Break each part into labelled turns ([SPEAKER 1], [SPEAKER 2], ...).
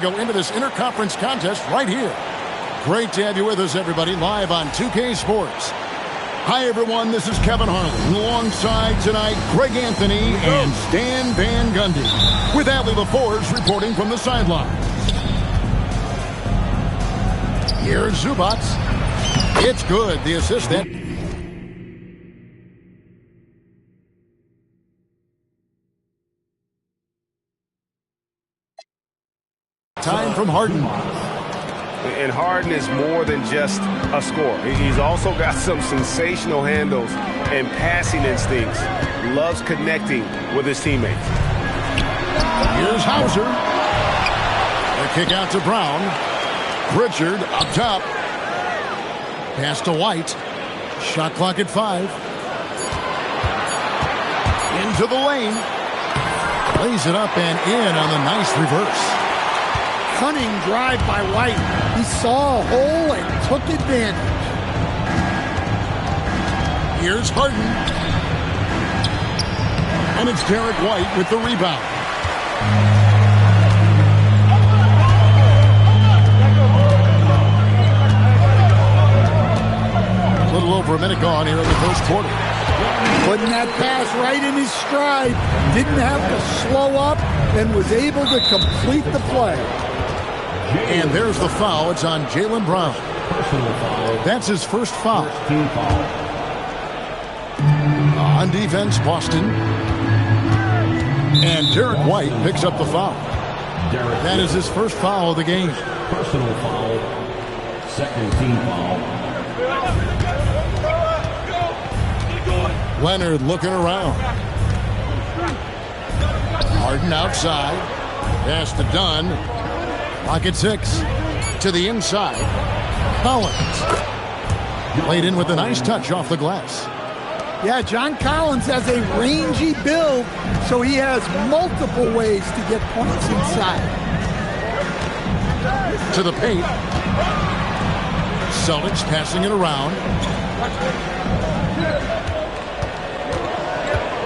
[SPEAKER 1] Go into this interconference contest right here. Great to have you with us, everybody, live on 2K Sports. Hi, everyone. This is Kevin Harlan. Alongside tonight, Greg Anthony and Stan Van Gundy. With Adley LaForge reporting from the sidelines. Here's Zubats. It's good. The assist that. Time from Harden.
[SPEAKER 2] And Harden is more than just a scorer. He's also got some sensational handles and passing instincts. Loves connecting with his teammates.
[SPEAKER 1] Here's Hauser. The kick out to Brown. Pritchard up top. Pass to White. Shot clock at 5. Into the lane. Lays it up and in on the nice reverse.
[SPEAKER 3] Cunning drive by White. He saw a hole and took advantage.
[SPEAKER 1] Here's Harden. And it's Derek White with the rebound. A little over a minute gone here in the first quarter.
[SPEAKER 3] Putting that pass right in his stride. Didn't have to slow up and was able to complete the play.
[SPEAKER 1] And there's the foul. It's on Jaylen Brown. That's his first foul. On defense, Boston. And Derek White picks up the foul. That is his first foul of the game.
[SPEAKER 4] Personal foul. Second team foul.
[SPEAKER 1] Leonard looking around. Harden outside. Pass to Dunn. Clock at 6. To the inside. Collins. Played in with a nice touch off the glass.
[SPEAKER 3] Yeah, John Collins has a rangy build, so he has multiple ways to get points inside.
[SPEAKER 1] To the paint. Celtics passing it around.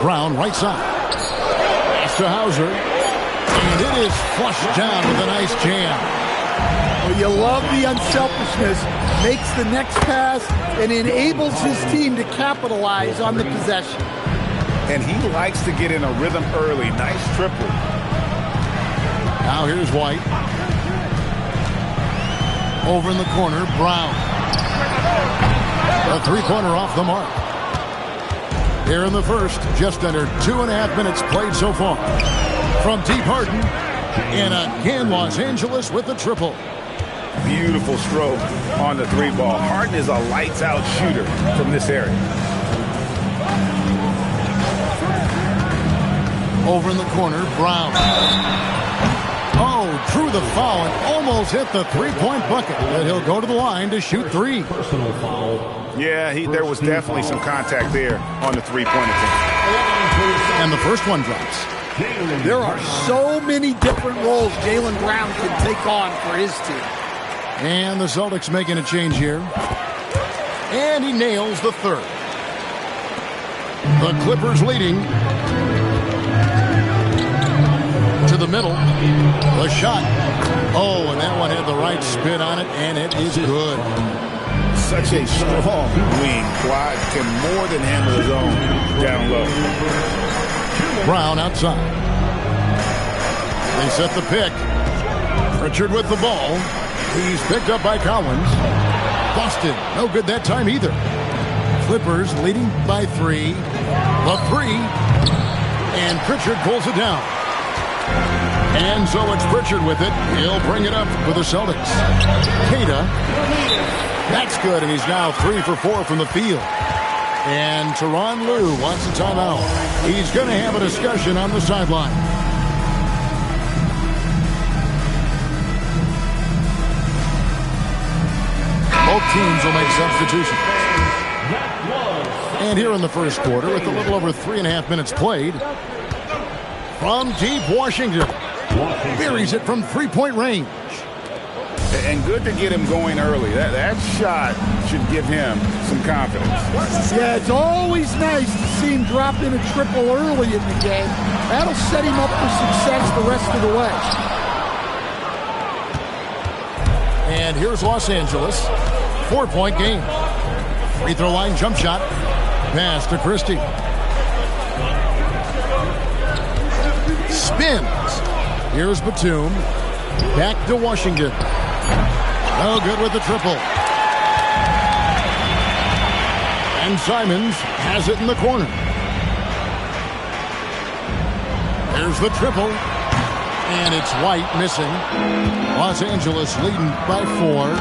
[SPEAKER 1] Brown right side. Pass to Hauser. And it is flushed down with a nice jam.
[SPEAKER 3] Well, you love the unselfishness. Makes the next pass and enables his team to capitalize on the possession.
[SPEAKER 2] And he likes to get in a rhythm early. Nice triple.
[SPEAKER 1] Now here's White. Over in the corner, Brown. A three-pointer off the mark. Here in the first, just under 2.5 minutes played so far. From deep Harden, and again Los Angeles with the triple.
[SPEAKER 2] Beautiful stroke on the 3-ball. Harden is a lights-out shooter from this area.
[SPEAKER 1] Over in the corner, Brown. Oh, drew the foul and almost hit the three-point bucket. But he'll go to the line to shoot 3.
[SPEAKER 4] Personal foul.
[SPEAKER 2] Yeah, there was definitely some contact there on the three-point attempt.
[SPEAKER 1] And the first one drops.
[SPEAKER 3] There are so many different roles Jaylen Brown can take on for his team.
[SPEAKER 1] And the Celtics making a change here. And he nails the third. The Clippers leading. To the middle. The shot. Oh, and that one had the right spin on it, and it is good.
[SPEAKER 2] Such a strong wing. Quad can more than handle his own down low.
[SPEAKER 1] Brown outside. They set the pick. Pritchard with the ball. He's picked up by Collins. Boston, no good that time either. Clippers leading by 3. The 3. And Pritchard pulls it down. And so it's Pritchard with it. He'll bring it up for the Celtics. Queta. That's good, and he's now 3 for 4 from the field. And Tyronn Lue wants a timeout. He's going to have a discussion on the sideline. Both teams will make substitutions. And here in the first quarter, with a little over 3.5 minutes played, from deep Washington, buries it from three-point range.
[SPEAKER 2] And good to get him going early. That shot should give him some confidence.
[SPEAKER 3] Yeah, it's always nice to see him drop in a triple early in the game. That'll set him up for success the rest of the way.
[SPEAKER 1] And here's Los Angeles. 4-point game. Free throw line jump shot. Pass to Christie. Spins. Here's Batum. Back to Washington. No good with the triple. And Simons has it in the corner. There's the triple. And it's White missing. Los Angeles leading by 4.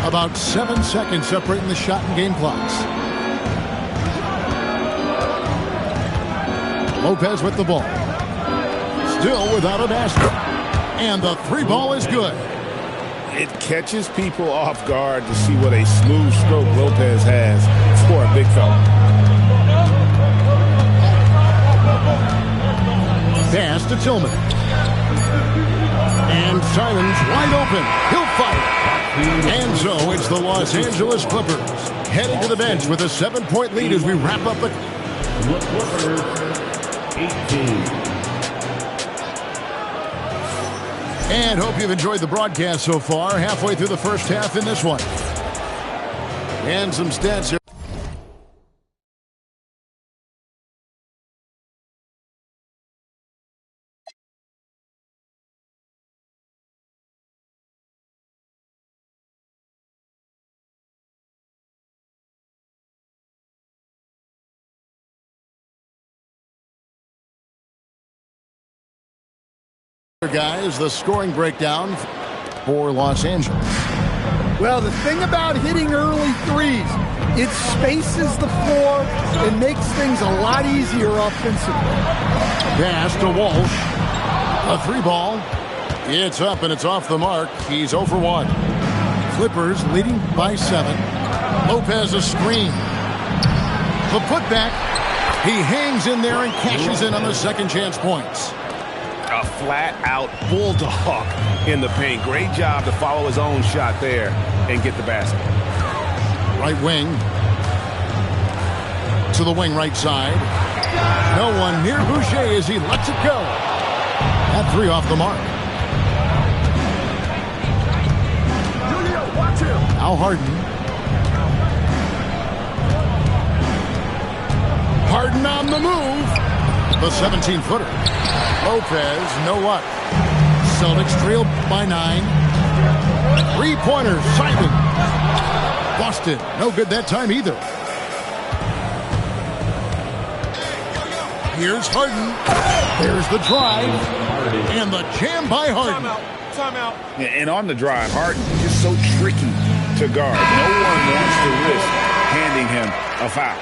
[SPEAKER 1] About 7 seconds separating the shot and game clocks. Lopez with the ball. Still without a basket. And the 3 ball is good.
[SPEAKER 2] It catches people off guard to see what a smooth stroke Lopez has for a big fella.
[SPEAKER 1] Pass to Tillman. And Simons wide open. He'll fight. And so it's the Los Angeles Clippers heading to the bench with a 7-point lead as we wrap up the
[SPEAKER 4] Clippers 18.
[SPEAKER 1] And hope you've enjoyed the broadcast so far. Halfway through the first half in this one. And some stats here. Guys, the scoring breakdown for Los Angeles.
[SPEAKER 3] Well, the thing about hitting early threes, it spaces the floor and makes things a lot easier offensively.
[SPEAKER 1] Pass to Walsh. A 3 ball. It's up and it's off the mark. He's 0 for 1. Clippers leading by 7. Lopez a screen. The putback. He hangs in there and cashes in on the second chance points.
[SPEAKER 2] A flat-out bulldog in the paint. Great job to follow his own shot there and get the basket.
[SPEAKER 1] Right wing. To the wing right side. No one near Boucher as he lets it go. That 3 off the mark. Now Harden. Harden on the move. The 17-footer. Lopez, no luck. Celtics trail by 9. 3-pointer, Simon. Boston, no good that time either. Here's Harden. There's the drive. And the jam by Harden.
[SPEAKER 2] Timeout. And on the drive, Harden just so tricky to guard. No one wants to risk handing him a foul.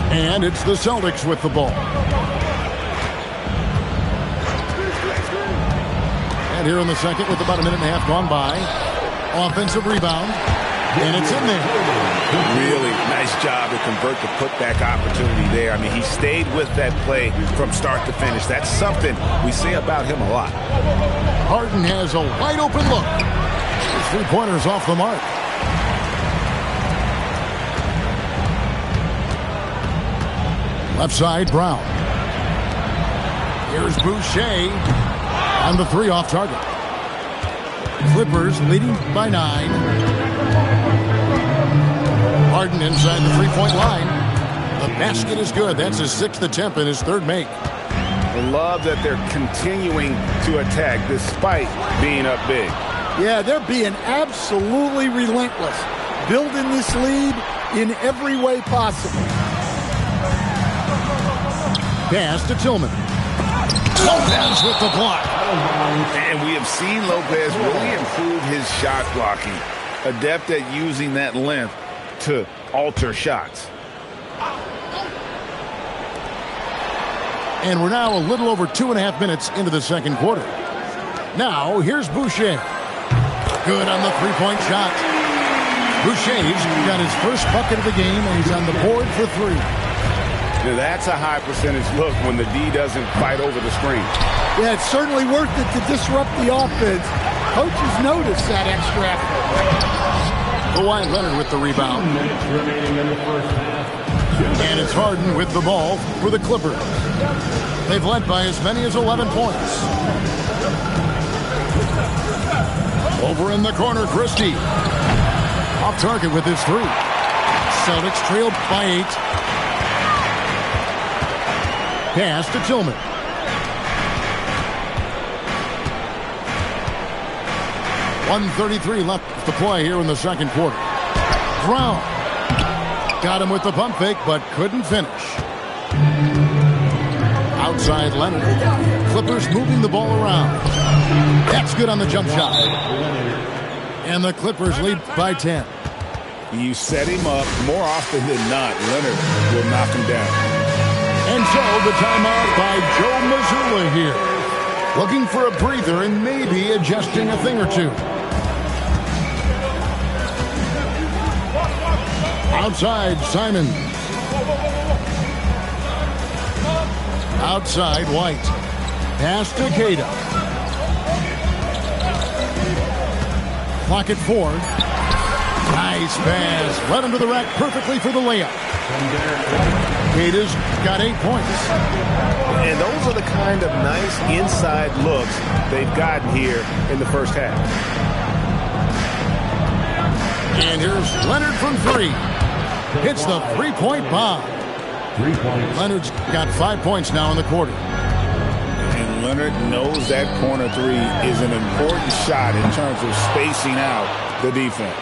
[SPEAKER 1] And it's the Celtics with the ball. And here in the second with about a minute and a half gone by. Offensive rebound. And it's in there.
[SPEAKER 2] Really nice job to convert the putback opportunity there. I mean, he stayed with that play from start to finish. That's something we say about him a lot.
[SPEAKER 1] Harden has a wide open look. His 3-pointer's off the mark. Left side, Brown. Here's Boucher. And the 3 off target. Clippers leading by 9. Harden inside the 3-point line. The basket is good. That's his 6th attempt and his 3rd make.
[SPEAKER 2] I love that they're continuing to attack despite being up big.
[SPEAKER 3] Yeah, they're being absolutely relentless. Building this lead in every way possible.
[SPEAKER 1] Pass to Tillman. Lopez with the block.
[SPEAKER 2] And we have seen Lopez really improve his shot blocking. Adept at using that length to alter shots.
[SPEAKER 1] And we're now a little over 2.5 minutes into the second quarter. Now, here's Boucher. Good on the 3-point shot. Boucher's got his first bucket of the game, and he's on the board for 3.
[SPEAKER 2] Now that's a high percentage look when the D doesn't fight over the screen.
[SPEAKER 3] Yeah, it's certainly worth it to disrupt the offense. Coaches notice that extra effort.
[SPEAKER 1] Kawhi Leonard with the rebound.
[SPEAKER 4] 2 minutes remaining in the first half.
[SPEAKER 1] And it's Harden with the ball for the Clippers. They've led by as many as 11 points. Over in the corner, Christie. Off target with his three. Celtics trailed by 8. Pass to Tillman. .133 left to play here in the second quarter. Brown got him with the pump fake, but couldn't finish. Outside Leonard. Clippers moving the ball around. That's good on the jump shot. And the Clippers lead by 10.
[SPEAKER 5] You set him up more often than not. Leonard will knock him down.
[SPEAKER 1] And so the timeout by Joe Mazzulla here. Looking for a breather and maybe adjusting a thing or two. Outside, Simon. Outside, White. Pass to Queta. Clock at 4. Nice pass. Led him to the rack perfectly for the layup. Queta's got 8 points.
[SPEAKER 2] And those are the kind of nice inside looks they've gotten here in the first half.
[SPEAKER 1] And here's Leonard from 3. Hits the three-point bomb.
[SPEAKER 4] 3 points.
[SPEAKER 1] Leonard's got 5 points now in the quarter.
[SPEAKER 5] And Leonard knows that corner three is an important shot in terms of spacing out the defense.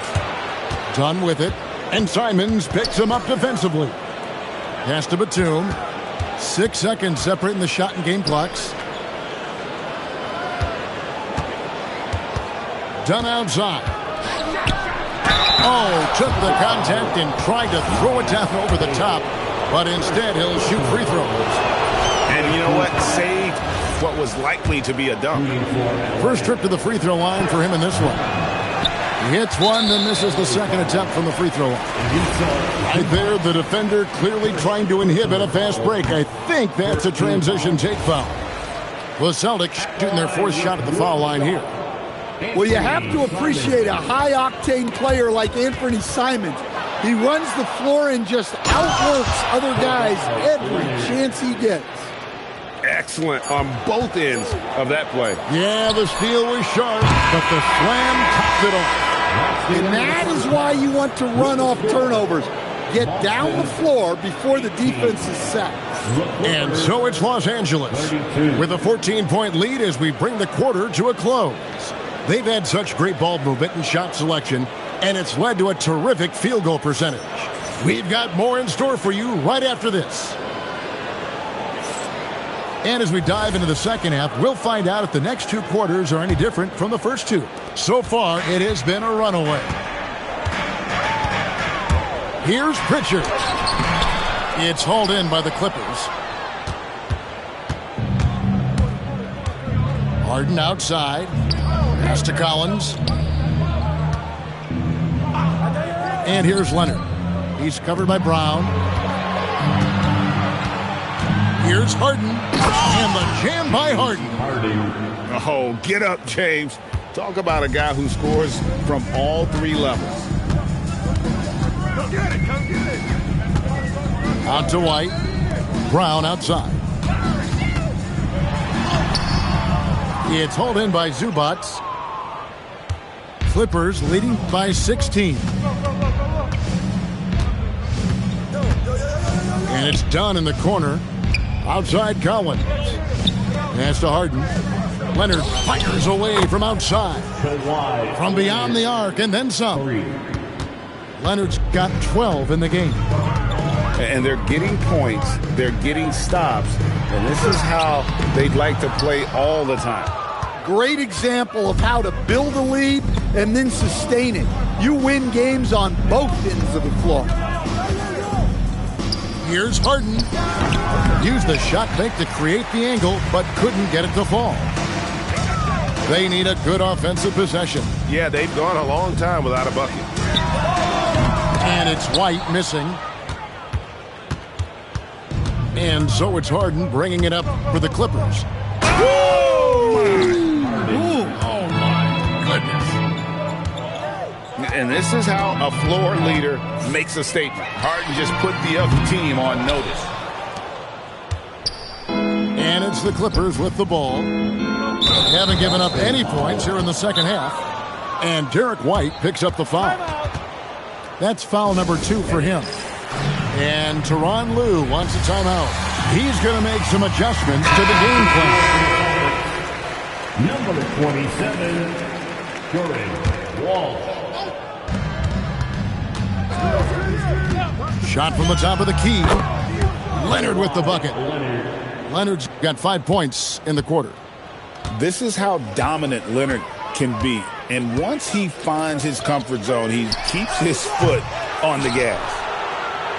[SPEAKER 1] Done with it. And Simons picks him up defensively. Pass to Batum. 6 seconds separating the shot and game clocks. Done outside. Oh, took the contact and tried to throw it down over the top. But instead, he'll shoot free throws.
[SPEAKER 2] And you know what? Saved what was likely to be a dunk.
[SPEAKER 1] First trip to the free throw line for him in this one. He hits one, then misses the second attempt from the free throw line. Right there, the defender clearly trying to inhibit a fast break. I think that's a transition take foul. The Celtics shooting their fourth shot at the foul line here.
[SPEAKER 3] Well, you have to appreciate a high-octane player like Anthony Simons. He runs the floor and just outworks other guys every chance he gets.
[SPEAKER 2] Excellent on both ends of that play.
[SPEAKER 1] Yeah, the steal was sharp, but the slam topped it off.
[SPEAKER 3] And that is why you want to run off turnovers. Get down the floor before the defense is set.
[SPEAKER 1] And so it's Los Angeles with a 14-point lead as we bring the quarter to a close. They've had such great ball movement and shot selection, and it's led to a terrific field goal percentage. We've got more in store for you right after this. And as we dive into the second half, we'll find out if the next 2 quarters are any different from the first 2. So far, it has been a runaway. Here's Pritchard. It's hauled in by the Clippers. Harden outside. Pass to Collins. And here's Leonard. He's covered by Brown. Here's Harden. And the jam by Harden.
[SPEAKER 2] Oh, get up, James. Talk about a guy who scores from all 3 levels.
[SPEAKER 6] Come get it, come get it.
[SPEAKER 1] Out to White. Brown outside. It's hauled in by Zubac. Clippers leading by 16. And it's done in the corner. Outside Collins. Pass to Harden. Leonard fires away from outside. From beyond the arc and then some. Leonard's got 12 in the game.
[SPEAKER 5] And they're getting points. They're getting stops. And this is how they'd like to play all the time.
[SPEAKER 3] Great example of how to build a lead and then sustain it. You win games on both ends of the floor.
[SPEAKER 1] Here's Harden. Used the shot fake to create the angle, but couldn't get it to fall. They need a good offensive possession.
[SPEAKER 2] Yeah, they've gone a long time without a bucket.
[SPEAKER 1] And it's White missing. And so it's Harden bringing it up for the Clippers.
[SPEAKER 2] Oh, my goodness.
[SPEAKER 5] And this is how a floor leader makes a statement. Harden just put the other team on notice.
[SPEAKER 1] And it's the Clippers with the ball. They haven't given up any points here in the second half. And Derek White picks up the foul. That's foul number 2 for him. And Tyronn Lue wants a timeout. He's going to make some adjustments to the game plan.
[SPEAKER 4] Number 27, Curry Walsh.
[SPEAKER 1] Shot from the top of the key. Leonard with the bucket. Leonard's got 5 points in the quarter.
[SPEAKER 5] This is how dominant Leonard can be. And once he finds his comfort zone, he keeps his foot on the gas.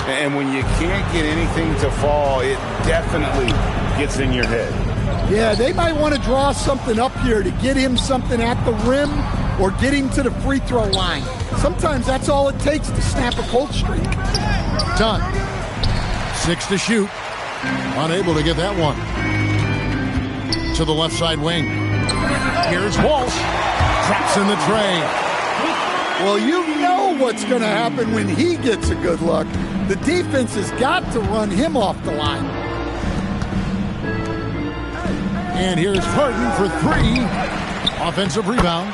[SPEAKER 5] And when you can't get anything to fall, it definitely gets in your head.
[SPEAKER 3] Yeah, they might want to draw something up here to get him something at the rim or get him to the free throw line. Sometimes that's all it takes to snap a cold streak.
[SPEAKER 1] Done. 6 to shoot. Unable to get that one. To the left side wing. Here's Walsh. Drops in the tray.
[SPEAKER 3] Well, you know what's going to happen when he gets a good look. The defense has got to run him off the line.
[SPEAKER 1] And here's Harden for 3. Offensive rebound.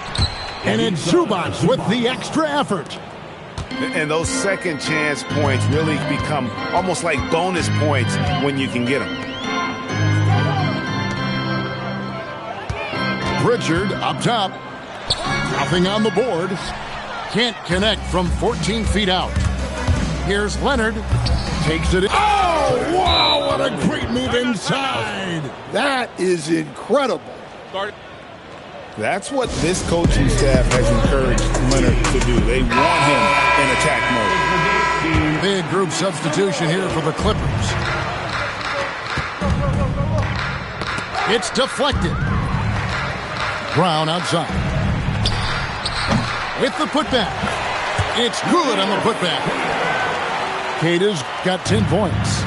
[SPEAKER 1] And it's Zubac with the extra effort.
[SPEAKER 2] And those second chance points really become almost like bonus points when you can get them.
[SPEAKER 1] Pritchard up top. Nothing on the board. Can't connect from 14 feet out. Here's Leonard. Takes it in. Oh, wow, what a great move inside.
[SPEAKER 3] That is incredible.
[SPEAKER 5] That's what this coaching staff has encouraged Leonard to do. They want him in attack mode.
[SPEAKER 1] Big group substitution here for the Clippers. It's deflected. Brown outside. With the putback. It's good on the putback. Kata's got 10 points.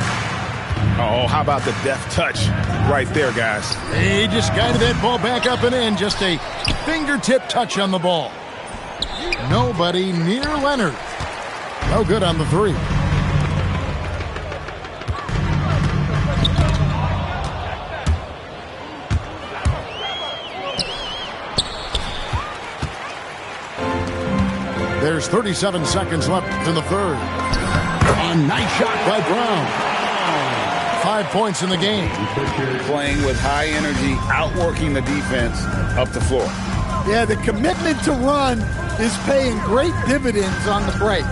[SPEAKER 2] Oh, how about the deft touch right there, guys?
[SPEAKER 1] He just guided that ball back up and in. Just a fingertip touch on the ball. Nobody near Leonard. No good on the 3. There's 37 seconds left in the third. A nice shot by Brown. 5 points in the game.
[SPEAKER 5] Playing with high energy, outworking the defense up the floor.
[SPEAKER 3] Yeah, the commitment to run is paying great dividends on the break.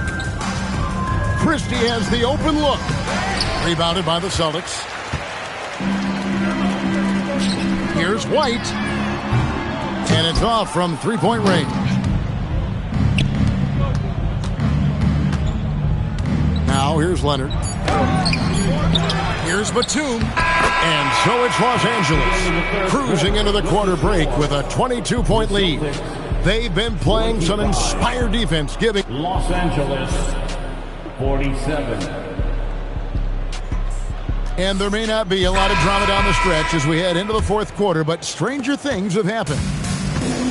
[SPEAKER 1] Christie has the open look. Rebounded by the Celtics. Here's White. And it's off from three-point range. Now here's Leonard. Here's Batum. And so it's Los Angeles cruising into the quarter break with a 22-point lead. They've been playing some inspired defense, giving
[SPEAKER 4] Los Angeles 47.
[SPEAKER 1] And there may not be a lot of drama down the stretch as we head into the fourth quarter, but stranger things have happened.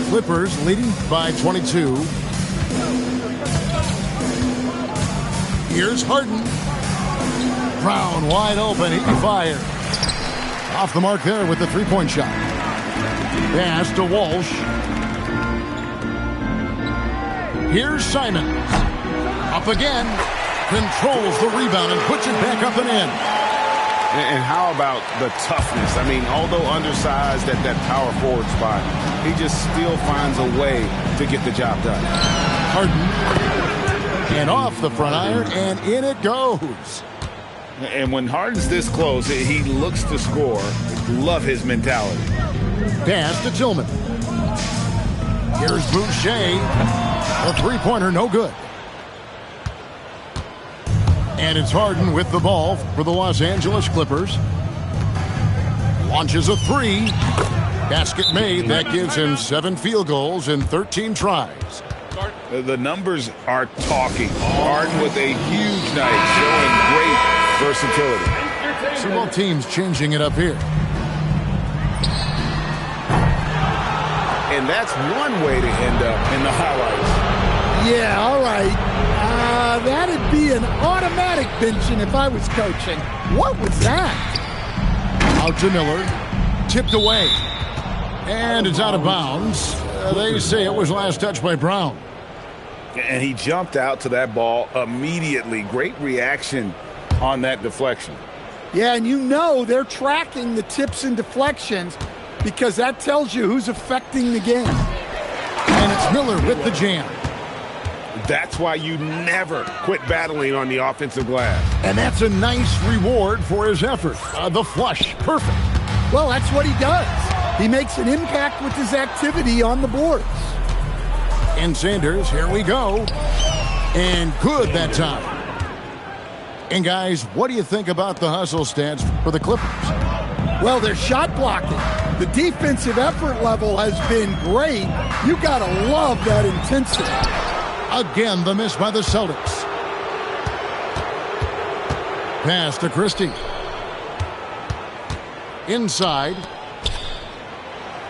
[SPEAKER 1] Clippers leading by 22. Here's Harden. Brown wide open. He fires. Off the mark there with the three-point shot. Pass to Walsh. Here's Simon. Up again. Controls the rebound and puts it back up and in.
[SPEAKER 2] And how about the toughness? I mean, although undersized at that power forward spot, he just still finds a way to get the job done.
[SPEAKER 1] Harden. And off the front iron, and in it goes.
[SPEAKER 5] And when Harden's this close, he looks to score. Love his mentality.
[SPEAKER 1] Pass to Tillman. Here's Boucher. A three-pointer, no good. And it's Harden with the ball for the Los Angeles Clippers. Launches a three. Basket made. That gives him 7 field goals in 13 tries.
[SPEAKER 5] The numbers are talking. Harden with a huge night, showing great versatility.
[SPEAKER 1] See both teams changing it up here.
[SPEAKER 2] And that's one way to end up in the highlights.
[SPEAKER 3] Yeah, all right. That'd be an automatic benching if I was coaching. What was that?
[SPEAKER 1] Out to Miller. Tipped away. And it's out of bounds. They say it was last touched by Brown.
[SPEAKER 5] And he jumped out to that ball immediately. Great reaction on that deflection.
[SPEAKER 3] Yeah, and you know they're tracking the tips and deflections because that tells you who's affecting the game.
[SPEAKER 1] And it's Miller with the jam.
[SPEAKER 2] That's why you never quit battling on the offensive glass.
[SPEAKER 1] And that's a nice reward for his effort. The flush, perfect.
[SPEAKER 3] Well, that's what he does. He makes an impact with his activity on the boards.
[SPEAKER 1] And Sanders, here we go. And good that time. And guys, what do you think about the hustle stats for the Clippers?
[SPEAKER 3] Well, they're shot blocking. The defensive effort level has been great. You gotta love that intensity.
[SPEAKER 1] Again, the miss by the Celtics. Pass to Christie. Inside.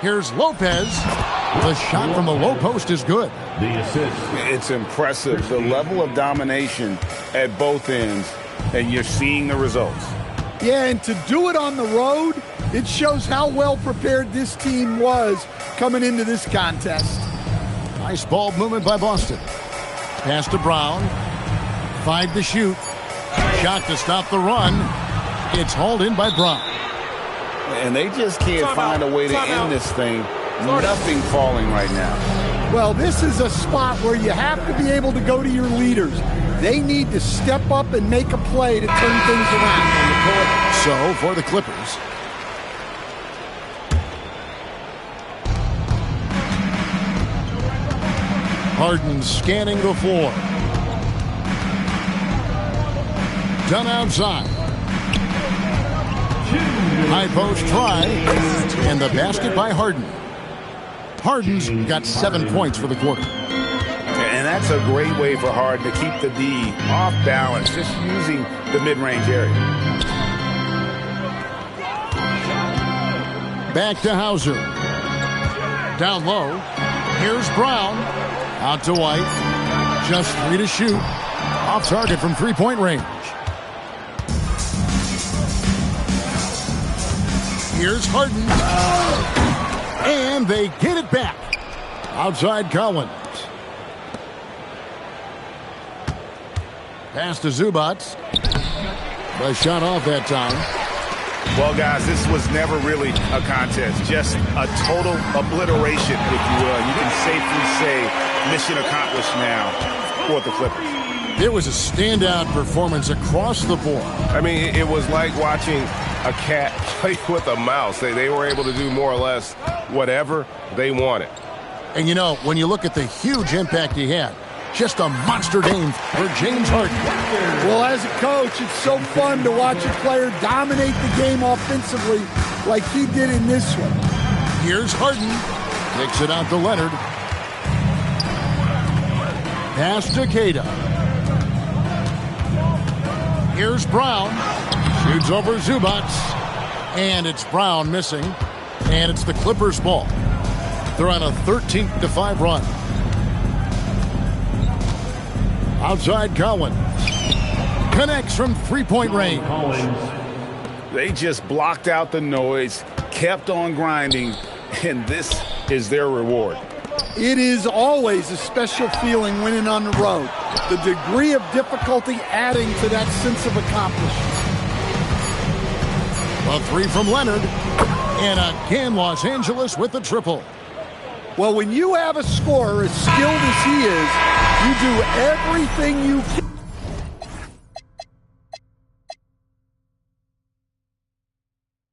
[SPEAKER 1] Here's Lopez. The shot from the low post is good.
[SPEAKER 4] The assist.
[SPEAKER 5] It's impressive, the level of domination at both ends, and you're seeing the results.
[SPEAKER 3] Yeah, and to do it on the road, it shows how well prepared this team was coming into this contest.
[SPEAKER 1] Nice ball movement by Boston. Pass to Brown. 5 to shoot. Shot to stop the run. It's hauled in by Brown.
[SPEAKER 5] And they just can't find a way to end this thing. Nothing falling right now.
[SPEAKER 3] Well, this is a spot where you have to be able to go to your leaders. They need to step up and make a play to turn things around on the court.
[SPEAKER 1] So, for the Clippers, Harden scanning the floor. Done outside. High post try. And the basket by Harden. Harden's got 7 points for the quarter.
[SPEAKER 5] And that's a great way for Harden to keep the D off balance, just using the mid-range area.
[SPEAKER 1] Back to Hauser. Down low. Here's Brown. Out to White. Just 3 to shoot. Off target from three-point range. Here's Harden. And they get it back. Outside Collins. Pass to Zubats. The shot off that time.
[SPEAKER 2] Well, guys, this was never really a contest. Just a total obliteration, if you will. You can safely say mission accomplished now for the Clippers.
[SPEAKER 1] It was a standout performance across the board.
[SPEAKER 2] I mean, it was like watching a cat play with a mouse. They were able to do more or less whatever they wanted.
[SPEAKER 1] And, you know, when you look at the huge impact he had, just a monster game for James Harden.
[SPEAKER 3] Well, as a coach, it's so fun to watch a player dominate the game offensively like he did in this one.
[SPEAKER 1] Here's Harden. Kicks it out to Leonard. Pass to Queta. Here's Brown. Shoots over Zubats. And it's Brown missing. And it's the Clippers' ball. They're on a 13-5 run. Outside Collins. Connects from three-point range.
[SPEAKER 5] They just blocked out the noise, kept on grinding, and this is their reward.
[SPEAKER 3] It is always a special feeling winning on the road. The degree of difficulty adding to that sense of accomplishment.
[SPEAKER 1] A 3 from Leonard. And again, Los Angeles with the triple.
[SPEAKER 3] Well, when you have a scorer as skilled as he is, you do everything you can